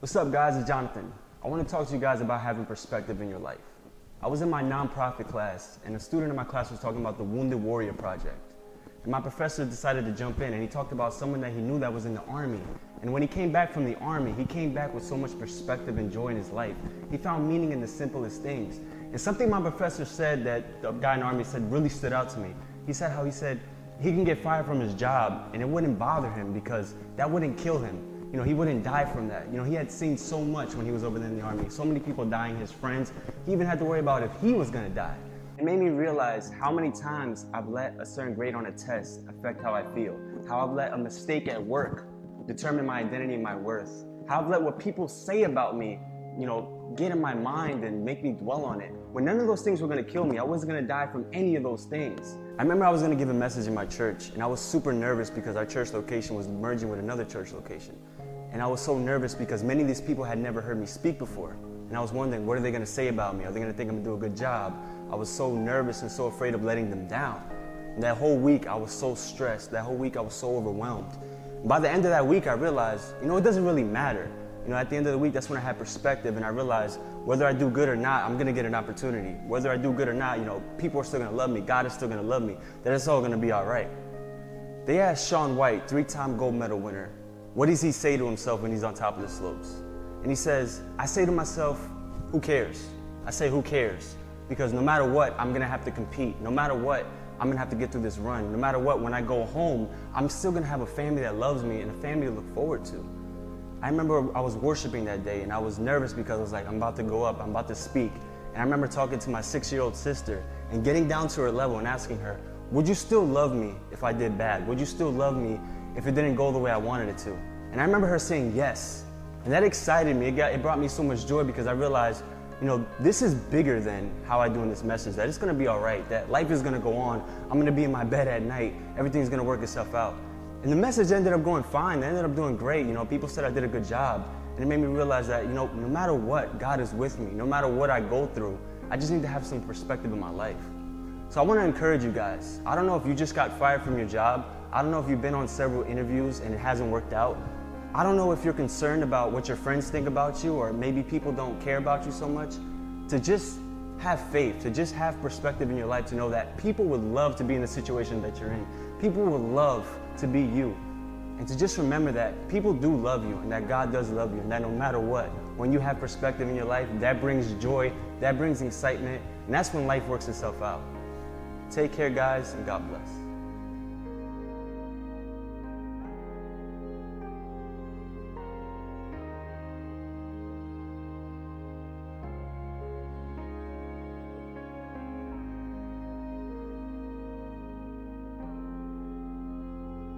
What's up, guys? It's Jonathan. I want to talk to you guys about having perspective in your life. I was in my nonprofit class, and a student in my class was talking about the Wounded Warrior Project. And my professor decided to jump in, and he talked about someone that he knew that was in the Army. And when he came back from the Army, he came back with so much perspective and joy in his life. He found meaning in the simplest things. And something my professor said that the guy in the Army said really stood out to me. He said he can get fired from his job, and it wouldn't bother him because that wouldn't kill him. You know, he wouldn't die from that. You know, he had seen so much when he was over there in the Army. So many people dying, his friends. He even had to worry about if he was gonna die. It made me realize how many times I've let a certain grade on a test affect how I feel. How I've let a mistake at work determine my identity and my worth. How I've let what people say about me, get in my mind and make me dwell on it. When none of those things were gonna kill me, I wasn't gonna die from any of those things. I remember I was gonna give a message in my church, and I was super nervous because our church location was merging with another church location. And I was so nervous because many of these people had never heard me speak before. And I was wondering, what are they gonna say about me? Are they gonna think I'm gonna do a good job? I was so nervous and so afraid of letting them down. And that whole week, I was so stressed. That whole week, I was so overwhelmed. And by the end of that week, I realized, it doesn't really matter. At the end of the week, that's when I had perspective, and I realized whether I do good or not, I'm gonna get an opportunity. Whether I do good or not, people are still gonna love me, God is still gonna love me, that it's all gonna be all right. They asked Shaun White, 3-time gold medal winner, what does he say to himself when he's on top of the slopes? And he says, I say to myself, who cares? I say, who cares? Because no matter what, I'm gonna have to compete. No matter what, I'm gonna have to get through this run. No matter what, when I go home, I'm still gonna have a family that loves me and a family to look forward to. I remember I was worshiping that day, and I was nervous because I was like, I'm about to go up, I'm about to speak. And I remember talking to my 6-year-old sister and getting down to her level and asking her, would you still love me if I did bad? Would you still love me if it didn't go the way I wanted it to? And I remember her saying yes. And that excited me. It brought me so much joy because I realized, this is bigger than how I do in this message, that it's gonna be all right, that life is gonna go on. I'm gonna be in my bed at night. Everything's gonna work itself out. And the message ended up going fine. They ended up doing great. People said I did a good job. And it made me realize that, no matter what, God is with me. No matter what I go through, I just need to have some perspective in my life. So I want to encourage you guys. I don't know if you just got fired from your job. I don't know if you've been on several interviews and it hasn't worked out. I don't know if you're concerned about what your friends think about you, or maybe people don't care about you so much. To just have faith, to just have perspective in your life, to know that people would love to be in the situation that you're in. People would love to be you. And to just remember that people do love you, and that God does love you, and that no matter what, when you have perspective in your life, that brings joy, that brings excitement, and that's when life works itself out. Take care, guys, and God bless.